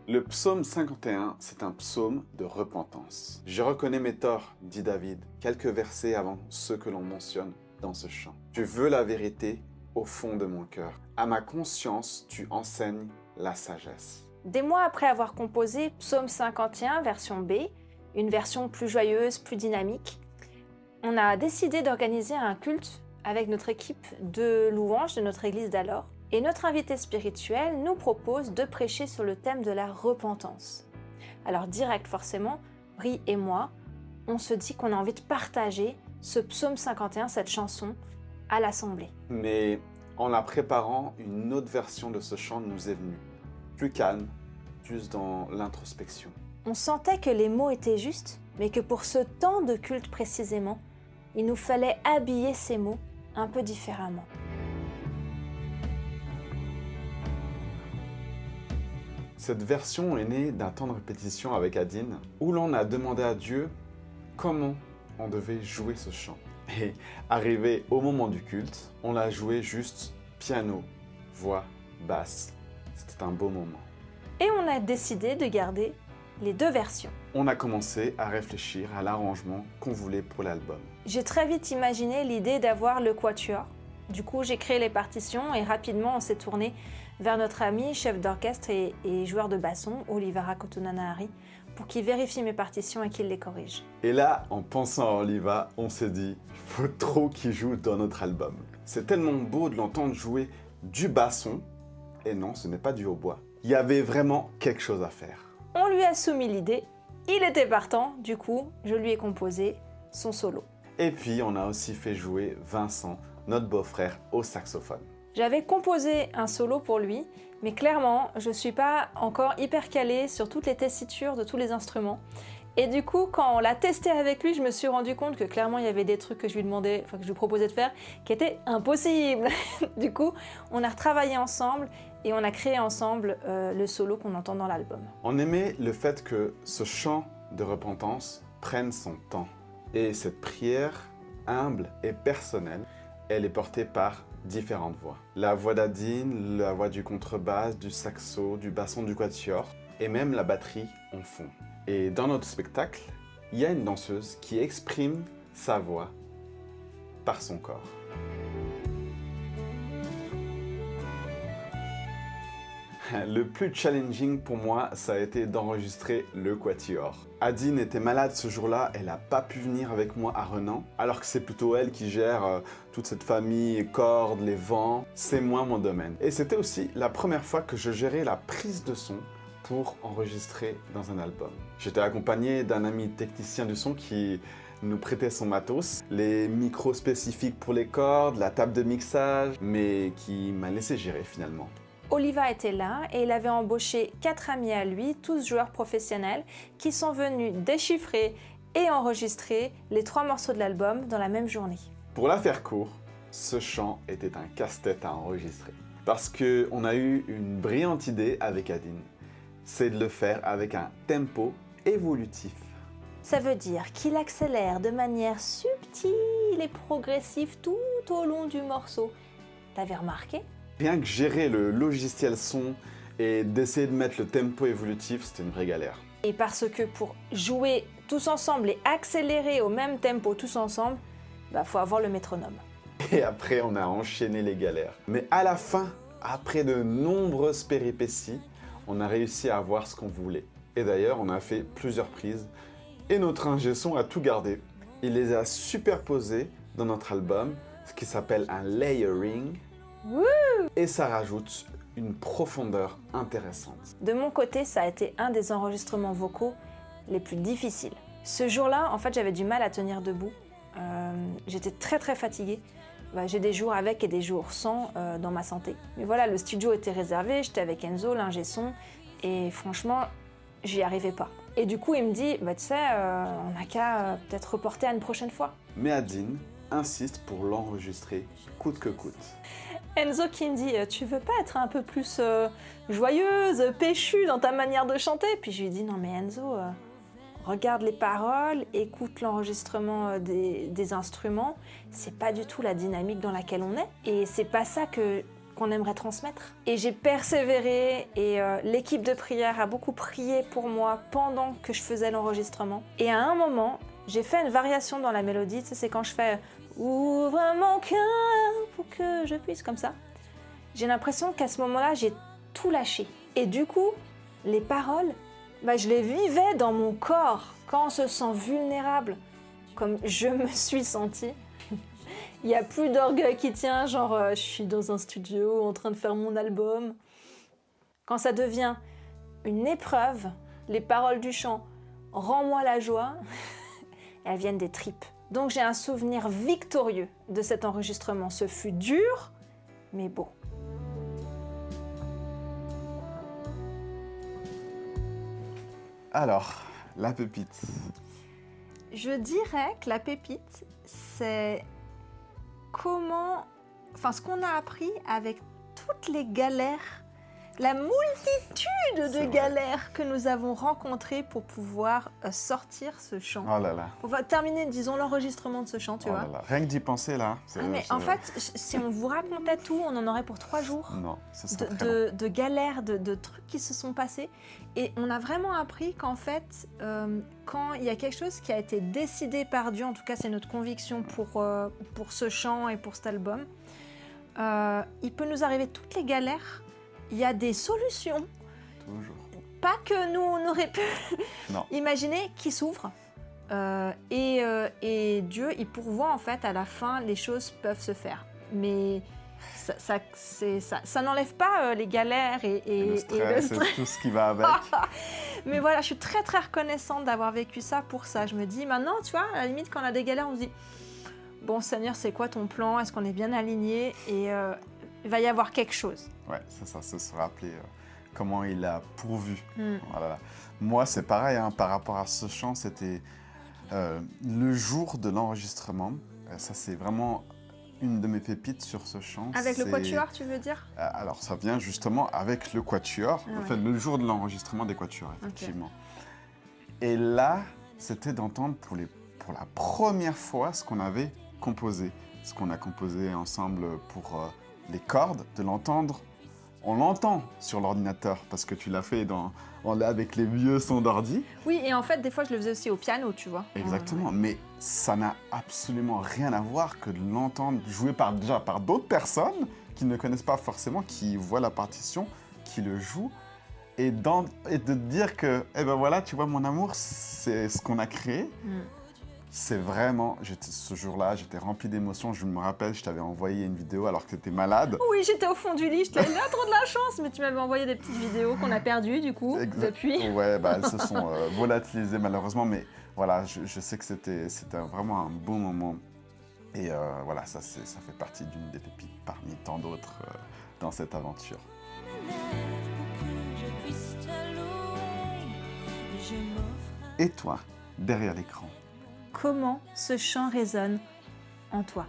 Le psaume 51, c'est un psaume de repentance. Je reconnais mes torts, dit David, quelques versets avant ceux que l'on mentionne dans ce chant. Je veux la vérité au fond de mon cœur. À ma conscience, tu enseignes la sagesse. Des mois après avoir composé Psaume 51, version B, une version plus joyeuse, plus dynamique, on a décidé d'organiser un culte avec notre équipe de louanges de notre église d'alors. Et notre invité spirituel nous propose de prêcher sur le thème de la repentance. Alors direct forcément, Brie et moi, on se dit qu'on a envie de partager ce psaume 51, cette chanson, à l'assemblée. Mais en la préparant, une autre version de ce chant nous est venue. Plus calme, plus dans l'introspection. On sentait que les mots étaient justes, mais que pour ce temps de culte précisément, il nous fallait habiller ces mots un peu différemment. Cette version est née d'un temps de répétition avec Adine, où l'on a demandé à Dieu comment on devait jouer ce chant. Et arrivé au moment du culte, on l'a joué juste piano, voix, basse. C'était un beau moment. Et on a décidé de garder les deux versions. On a commencé à réfléchir à l'arrangement qu'on voulait pour l'album. J'ai très vite imaginé l'idée d'avoir le quatuor. Du coup, j'ai créé les partitions et rapidement on s'est tourné vers notre ami, chef d'orchestre et joueur de basson, Olivara Kotunanahari, pour qu'il vérifie mes partitions et qu'il les corrige. Et là, en pensant à Oliva, on s'est dit, il faut trop qu'il joue dans notre album. C'est tellement beau de l'entendre jouer du basson, et non, ce n'est pas du hautbois. Il y avait vraiment quelque chose à faire. On lui a soumis l'idée, il était partant, du coup, je lui ai composé son solo. Et puis, on a aussi fait jouer Vincent, notre beau-frère, au saxophone. J'avais composé un solo pour lui, mais clairement, je ne suis pas encore hyper calée sur toutes les tessitures de tous les instruments. Et du coup, quand on l'a testé avec lui, je me suis rendu compte que clairement, il y avait des trucs que je lui demandais, que je lui proposais de faire, qui étaient impossibles. Du coup, on a retravaillé ensemble et on a créé ensemble le solo qu'on entend dans l'album. On aimait le fait que ce chant de repentance prenne son temps. Et cette prière, humble et personnelle, elle est portée par différentes voix. La voix d'Adine, la voix du contrebasse, du saxo, du basson, du quatuor, et même la batterie en fond. Et dans notre spectacle, il y a une danseuse qui exprime sa voix par son corps. Le plus challenging pour moi, ça a été d'enregistrer le quatuor. Adine était malade ce jour-là, elle n'a pas pu venir avec moi à Renan, alors que c'est plutôt elle qui gère toute cette famille, les cordes, les vents. C'est moins mon domaine. Et c'était aussi la première fois que je gérais la prise de son pour enregistrer dans un album. J'étais accompagné d'un ami technicien du son qui nous prêtait son matos, les micros spécifiques pour les cordes, la table de mixage, mais qui m'a laissé gérer finalement. Oliva était là et il avait embauché 4 amis à lui, tous joueurs professionnels, qui sont venus déchiffrer et enregistrer les 3 morceaux de l'album dans la même journée. Pour la faire court, ce chant était un casse-tête à enregistrer. Parce qu'on a eu une brillante idée avec Adine, c'est de le faire avec un tempo évolutif. Ça veut dire qu'il accélère de manière subtile et progressive tout au long du morceau. T'avais remarqué ? Rien que gérer le logiciel son et d'essayer de mettre le tempo évolutif, c'était une vraie galère. Et parce que pour jouer tous ensemble et accélérer au même tempo tous ensemble, faut avoir le métronome. Et après, on a enchaîné les galères. Mais à la fin, après de nombreuses péripéties, on a réussi à avoir ce qu'on voulait. Et d'ailleurs, on a fait plusieurs prises et notre ingé son a tout gardé. Il les a superposés dans notre album, ce qui s'appelle un layering. Et ça rajoute une profondeur intéressante. De mon côté, ça a été un des enregistrements vocaux les plus difficiles. Ce jour-là, en fait, j'avais du mal à tenir debout. J'étais très fatiguée. J'ai des jours avec et des jours sans dans ma santé. Mais voilà, le studio était réservé, j'étais avec Enzo, l'ingé son, et franchement, j'y arrivais pas. Et du coup, il me dit, tu sais, on n'a qu'à peut-être reporter à une prochaine fois. Mais Adine insiste pour l'enregistrer coûte que coûte. Enzo qui me dit, tu veux pas être un peu plus joyeuse, péchue dans ta manière de chanter? Puis je lui dis, non mais Enzo, regarde les paroles, écoute l'enregistrement des instruments, c'est pas du tout la dynamique dans laquelle on est. Et c'est pas ça que qu'on aimerait transmettre. Et j'ai persévéré et l'équipe de prière a beaucoup prié pour moi pendant que je faisais l'enregistrement. Et à un moment, j'ai fait une variation dans la mélodie, tu sais, c'est quand je fais « Ouvre mon cœur pour que je puisse » comme ça. J'ai l'impression qu'à ce moment-là, j'ai tout lâché. Et du coup, les paroles, je les vivais dans mon corps. Quand on se sent vulnérable, comme je me suis sentie, il n'y a plus d'orgueil qui tient, genre je suis dans un studio en train de faire mon album. Quand ça devient une épreuve, les paroles du chant « Rends-moi la joie », elles viennent des tripes. Donc j'ai un souvenir victorieux de cet enregistrement. Ce fut dur, mais beau. Alors, la pépite. Je dirais que la pépite, c'est ce qu'on a appris avec toutes les galères, la multitude de galères que nous avons rencontrées pour pouvoir sortir ce chant. Oh là là. On va terminer, disons, l'enregistrement de ce chant, tu vois. Là là. Rien que d'y penser là. En fait, si on vous racontait tout, on en aurait pour 3 jours. Non, ça serait très long. De galères, de trucs qui se sont passés. Et on a vraiment appris qu'en fait, quand il y a quelque chose qui a été décidé par Dieu, en tout cas c'est notre conviction pour ce chant et pour cet album, il peut nous arriver toutes les galères. Il y a des solutions. Toujours. Pas que nous, on aurait pu Non. imaginer qui s'ouvrent. Et Dieu, il pourvoit en fait, à la fin, les choses peuvent se faire. Mais ça n'enlève pas les galères et le stress et tout ce qui va avec. Mais voilà, je suis très très reconnaissante d'avoir vécu ça pour ça. Je me dis, maintenant, tu vois, à la limite, quand on a des galères, on se dit, bon Seigneur, c'est quoi ton plan? Est-ce qu'on est bien aligné? Et il va y avoir quelque chose. Ouais, c'est ça, c'est se rappeler comment il a pourvu. Voilà. Moi, c'est pareil, hein, par rapport à ce chant, c'était le jour de l'enregistrement. Ça, c'est vraiment une de mes pépites sur ce chant. Avec le quatuor, tu veux dire? Alors, ça vient justement avec le quatuor. Ah ouais. En fait, le jour de l'enregistrement des quatuors, effectivement. Okay. Et là, c'était d'entendre pour la première fois ce qu'on avait composé. Ce qu'on a composé ensemble pour les cordes, de l'entendre. On l'entend sur l'ordinateur parce que tu l'as fait avec les vieux sons d'ordi. Oui, et en fait, des fois, je le faisais aussi au piano, tu vois. Exactement, mais ça n'a absolument rien à voir que de l'entendre joué par d'autres personnes qui ne connaissent pas forcément, qui voient la partition, qui le jouent, et de te dire que, eh ben voilà, tu vois, mon amour, c'est ce qu'on a créé. C'est vraiment, ce jour-là, j'étais rempli d'émotions. Je me rappelle, je t'avais envoyé une vidéo alors que tu étais malade. Oui, j'étais au fond du lit, je t'avais dit, trop de la chance, mais tu m'avais envoyé des petites vidéos qu'on a perdues, du coup, depuis. Ouais, elles se sont volatilisées malheureusement, mais voilà, je sais que c'était vraiment un bon moment. Et voilà, ça fait partie d'une des pépites parmi tant d'autres dans cette aventure. Et toi, derrière l'écran? Comment ce chant résonne en toi?